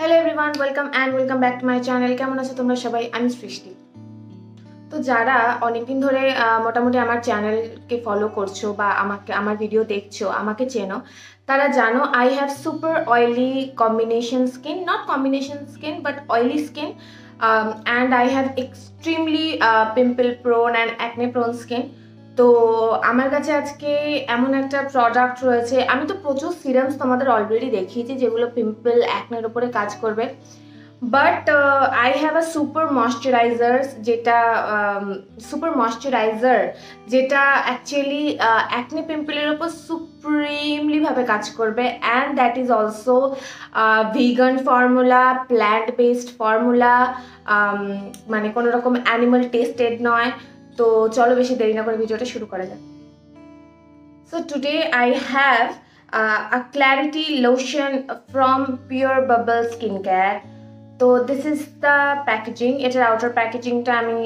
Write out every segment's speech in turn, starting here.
Hello everyone, welcome back to my channel. কেমন আছো তোমরা সবাই? আমি সৃষ্টি। তো যারা অনেকদিন ধরে মোটামুটি আমার চ্যানেলকে ফলো করছো বা আমার ভিডিও দেখছো, আমাকে চেনো, তারা জানো I have super oily combination skin but oily skin, and I have extremely pimple prone and acne prone skin. তো আমার কাছে আজকে এমন একটা প্রোডাক্ট রয়েছে। আমি তো প্রচুর সিরামস তোমাদের অলরেডি দেখিয়েছি যেগুলো পিম্পল অ্যাকনের উপরে কাজ করবে, but I have a super moisturiser যেটা অ্যাকচুয়ালি অ্যাকনে পিম্পলের উপর সুপ্রিমলি ভাবে কাজ করবে, and that is also vegan formula, plant based formula, মানে কোনো রকম অ্যানিমাল টেস্টেড নয়। তো চলো বেশি দেরি না করে ভিডিওটা শুরু করা যাক। So today I have a clarity lotion from Pure Bubble Skincare. তো দিস ইজ দ্য প্যাকেজিং। এটার আউটার প্যাকেজিংটা আমি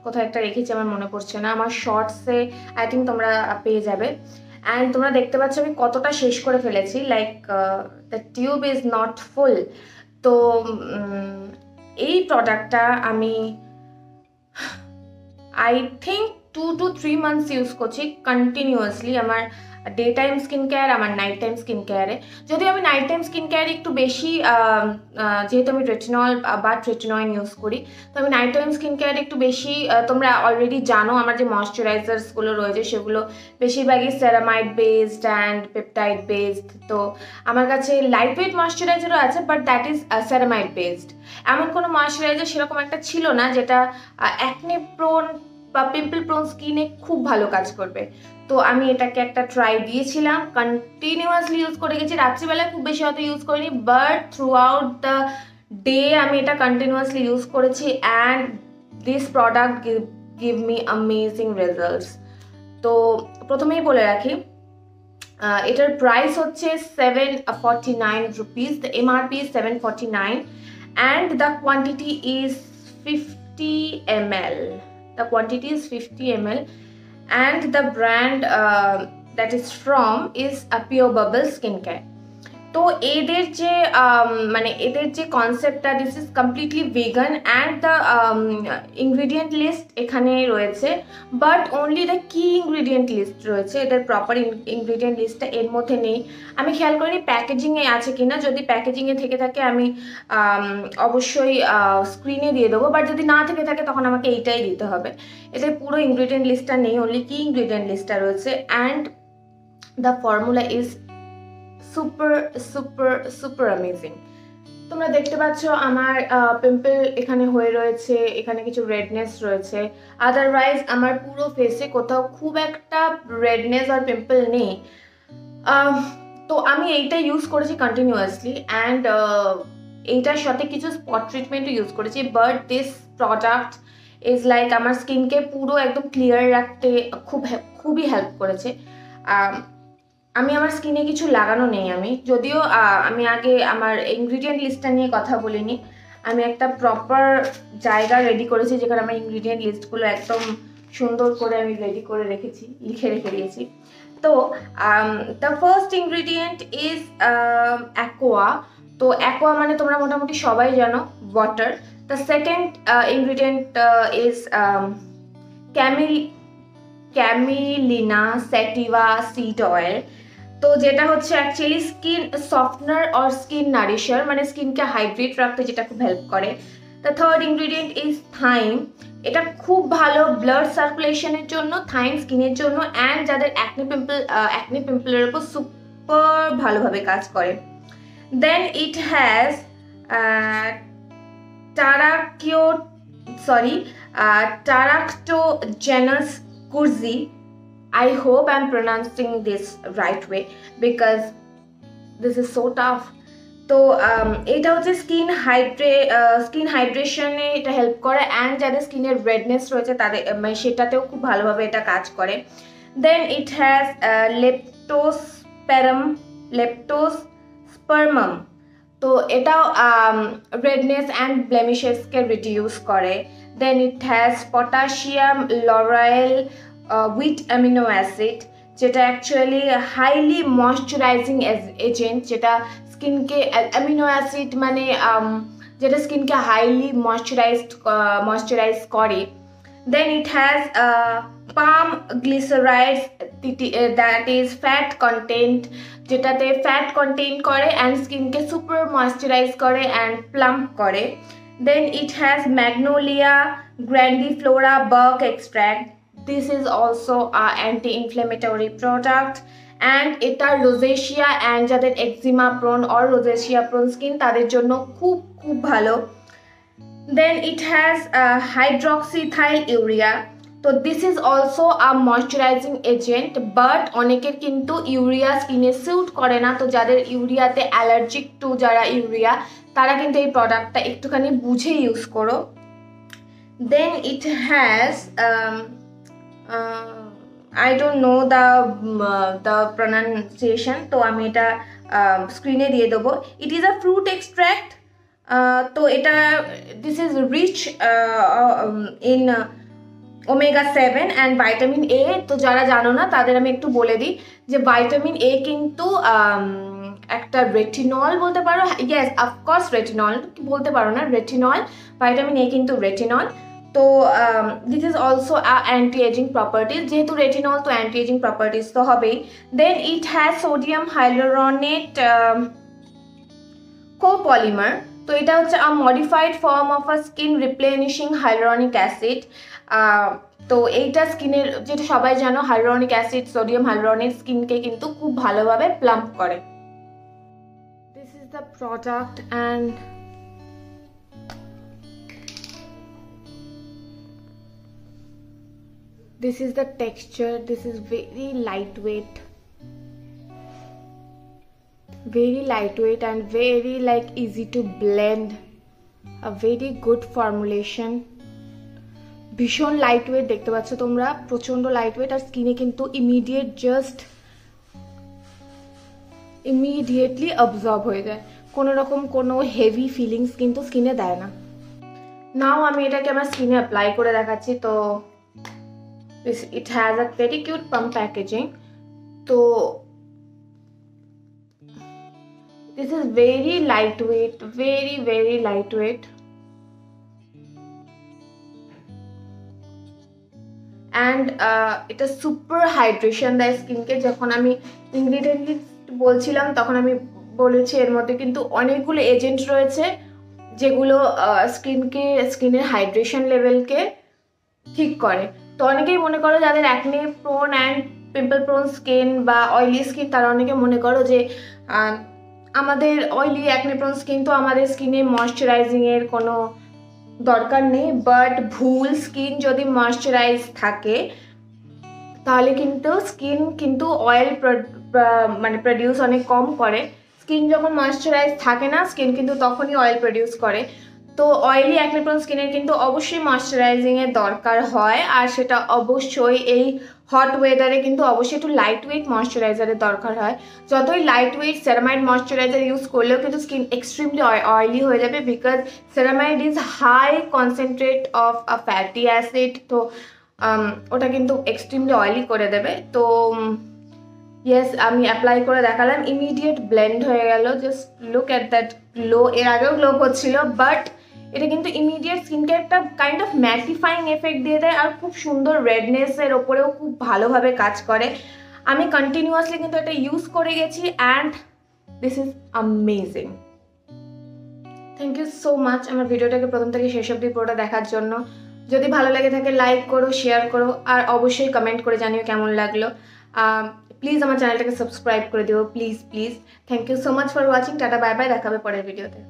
কোথাও একটা রেখেছি, আমার মনে পড়ছে না। আমার শর্টসে আই থিঙ্ক তোমরা পেয়ে যাবে। অ্যান্ড তোমরা দেখতে পাচ্ছ আমি কতটা শেষ করে ফেলেছি, like the tube is not full. তো এই প্রোডাক্টটা আমি I think 2 to 3 months use করছি কন্টিনিউয়াসলি, আমার ডে টাইম স্কিন কেয়ার, আমার নাইট টাইম স্কিন কেয়ারে। যদিও আমি নাইট টাইম স্কিন কেয়ারে একটু বেশি, যেহেতু আমি রেটিনল বা ট্রেটিনয়েন ইউজ করি, তো আমি নাইট টাইম স্কিন কেয়ারে একটু বেশি, তোমরা অলরেডি জানো আমার যে ময়শ্চারাইজার্সগুলো রয়েছে সেগুলো বেশিরভাগই ceramide based and peptide based. তো আমার কাছে লাইট ওয়েট ময়শ্চারাইজারও আছে, but that is ceramide based. এমন কোনো ময়শ্চারাইজার সেরকম একটা ছিল না যেটা অ্যাকনে প্রোন বা পিম্পল প্রোন স্কিনে খুব ভালো কাজ করবে। তো আমি এটাকে একটা ট্রাই দিয়েছিলাম, কন্টিনিউয়াসলি ইউজ করে গেছি। রাত্রিবেলায় খুব বেশি হয়তো ইউজ করিনি, but through out the day আমি এটা কন্টিনিউয়াসলি ইউজ করেছি, and this product give me amazing results. তো প্রথমেই বলে রাখি, এটার প্রাইস হচ্ছে 749 rupees, the MRP is 749, and the quantity is 50 ml. The quantity is 50 ml, and the brand that is from is a Pure Bubble Skincare. তো এদের যে কনসেপ্টটা, this is completely vegan, and the ingredient list এখানে রয়েছে, but only the key ingredient list রয়েছে। এদের proper ingredient লিস্টটা এর মধ্যে নেই। আমি খেয়াল করিনি প্যাকেজিংয়ে আছে কিনা, যদি প্যাকেজিংয়ে থেকে থাকে আমি অবশ্যই স্ক্রিনে দিয়ে দেবো, বাট যদি না থেকে থাকে তখন আমাকে এইটাই দিতে হবে। এদের পুরো ইনগ্রিডিয়েন্ট লিস্টটা নেই, অনলি কি ইনগ্রিডিয়েন্ট লিস্টটা রয়েছে, and the formula is super amazing. তোমরা দেখতে পাচ্ছ আমার পিম্পল এখানে হয়ে রয়েছে, এখানে কিছু রেডনেস রয়েছে, আদারওয়াইজ আমার পুরো ফেসে কোথাও খুব একটা রেডনেস আর পিম্পল নেই। তো আমি এইটা ইউজ করেছি কন্টিনিউয়াসলি, অ্যান্ড এইটার সাথে কিছু স্পট ট্রিটমেন্টও ইউজ করেছি, but this product is like আমার স্কিনকে পুরো একদম ক্লিয়ার রাখতে খুবই হেল্প করেছে। আমি আমার স্কিনে কিছু লাগানো নেই, যদিও আমি আগে আমার ইনগ্রিডিয়েন্ট লিস্টটা নিয়ে কথা বলিনি। আমি একটা প্রপার জায়গা রেডি করেছি যেখানে আমার ইনগ্রিডিয়েন্ট লিস্টগুলো একদম সুন্দর করে আমি রেডি করে রেখেছি, লিখে রেখে দিয়েছি। তো the first ingredient is aqua. তো অ্যাকোয়া মানে তোমরা মোটামুটি সবাই জানো, water. The second ingredient is Camelina sativa seed oil. তো যেটা হচ্ছে actually skin softener or skin nourisher, মানে স্কিনকে হাইড্রেট রাখতে যেটা খুব হেল্প করে। The third ingredient is thyme. এটা খুব ভালো ব্লাড সার্কুলেশনের জন্য, থাইম স্কিনের জন্য, অ্যান্ড যাদের অ্যাকনে পিম্পলের উপর সুপার ভালোভাবে কাজ করে। Then it has Taraktogenos kurzii. I hope I'm pronouncing this right way because this is so tough. তো এটা হচ্ছে স্কিন হাইড্রেশনে এটা হেল্প করে, অ্যান্ড যাদের স্কিনের রেডনেস রয়েছে তাদের সেটাতেও খুব ভালোভাবে এটা কাজ করে। Then it has Leptospermum. তো এটাও রেডনেস অ্যান্ড ব্লেমিশেসকে রিডিউস করে। Then it has potassium lauroyl with amino acid, যেটা অ্যাকচুয়ালি হাইলি ময়শ্চারাইজিং এজেন্ট, যেটা স্কিনকে অ্যামিনো অ্যাসিড মানে যেটা স্কিনকে হাইলি ময়শ্চারাইজ করে। Then it has palm glycerides that is fat content, যেটাতে ফ্যাট কন্টেইন করে অ্যান্ড স্কিনকে সুপার ময়শ্চারাইজ করে অ্যান্ড প্লাম্প করে। Then it has magnolia grandiflora bark extract. This is also a anti-inflammatory product and এটা rosacea and যাদের eczema prone or rosacea prone skin তাদের জন্য খুব খুব ভালো। Then it has hydroxyethyl urea. তো this is also a moisturizing agent, but অনেকের কিন্তু ইউরিয়া স্কিনে স্যুট করে না। তো যাদের ইউরিয়াতে অ্যালার্জিক টু যারা ইউরিয়া তারা কিন্তু এই প্রোডাক্টটা একটুখানি বুঝে ইউজ করো। Then it has I don't know the pronunciation, তো আমি এটা স্ক্রিনে দিয়ে দেবো। It is a fruit extract. তো এটা this is rich in omega 7 and vitamin A. তো যারা জানো না তাদের আমি একটু বলে দিই যে ভাইটামিন এ কিন্তু একটা রেটিনল বলতে পারো, ইয়েস অফকোর্স রেটিনল বলতে পারো না, রেটিনল, ভাইটামিন এ কিন্তু রেটিনল। তো this is also anti aging properties, যেহেতু রেটিনল তো অ্যান্টি এজিং প্রপার্টিজ তো হবেই। Then it has sodium hyaluronate copolymer. তো এটা হচ্ছে a modified form of a skin replenishing hyaluronic acid. তো এইটা স্কিনের, যেটা সবাই জানো হাইলোরনিক অ্যাসিড সোডিয়াম হাইলোরনেট স্কিনকে কিন্তু খুব ভালোভাবে প্লাম্প করে। This is the product and this is the texture. This is very lightweight and very like easy to blend, a very good formulation, ভীষণ লাইটওয়েট দেখতে পাচ্ছ তোমরা, প্রচন্ড লাইটওয়েট আর স্কিনে কিন্তু ইমিডিয়েটলি অবজর্ব হয়ে যায়, কোনো রকম কোনো হেভি ফিলিংস কিন্তু স্কিনে দেয় না। নাও আমি এটাকে আমার স্কিনে অ্যাপ্লাই করে দেখাচ্ছি। তো it has a very cute pump packaging. So this is very lightweight, very lightweight, and এটা সুপার হাইড্রেশন দেয় স্কিনকে। যখন আমি ইনগ্রিডিয়েন্ট বলছিলাম তখন আমি বলেছি এর মধ্যে কিন্তু অনেকগুলো এজেন্ট রয়েছে যেগুলো স্কিনের হাইড্রেশন লেভেলকে ঠিক করে। তো অনেকেই মনে করো যাদের acne prone and pimple prone skin বা অয়েলি স্কিন, তারা অনেকে মনে করো যে আমাদের অয়েলি অ্যাকনে প্রোন স্কিন তো আমাদের স্কিনে ময়শ্চারাইজিংয়ের কোনো দরকার নেই। বাট ভুল, স্কিন যদি ময়শ্চারাইজ থাকে তাহলে কিন্তু স্কিন কিন্তু অয়েল মানে প্রডিউস অনেক কম করে। স্কিন যখন ময়শ্চারাইজ থাকে না স্কিন কিন্তু তখনই অয়েল প্রডিউস করে। তো অয়েলি অ্যাকনে প্রোন স্কিনের কিন্তু অবশ্যই ময়শ্চারাইজিংয়ের দরকার হয়, আর সেটা অবশ্যই এই হট ওয়েদারে কিন্তু অবশ্যই একটু লাইট ওয়েট ময়শ্চারাইজারের দরকার হয়। যতই lightweight ceramide moisturiser use করলেও কিন্তু স্কিন এক্সট্রিমলি অয়েলি হয়ে যাবে, because ceramide is high concentrate of a fatty acid. তো ওটা কিন্তু এক্সট্রিমলি অয়েলি করে দেবে। তো ইয়েস, আমি অ্যাপ্লাই করে দেখালাম, ইমিডিয়েট ব্লেন্ড হয়ে গেল। Just look at that glow. এর আগেও গ্লো করছিল, বাট এটা কিন্তু ইমিডিয়েট স্কিনকে একটা কাইন্ড অফ ম্যাটিফাইং এফেক্ট দিয়ে দেয় আর খুব সুন্দর রেডনেসের ওপরেও খুব ভালোভাবে কাজ করে। আমি কন্টিনিউয়াসলি কিন্তু এটা ইউজ করে গেছি and this is amazing. Thank you so much আমার ভিডিওটাকে প্রথম থেকে শেষ অবধি পুরোটা দেখার জন্য। যদি ভালো লাগে থাকে লাইক করো, শেয়ার করো, আর অবশ্যই কমেন্ট করে জানিও কেমন লাগলো। প্লিজ আমার চ্যানেলটাকে সাবস্ক্রাইব করে দিও, please please. Thank you so much for watching. Ta-ta, bye bye, দেখাবে পরের ভিডিওতে।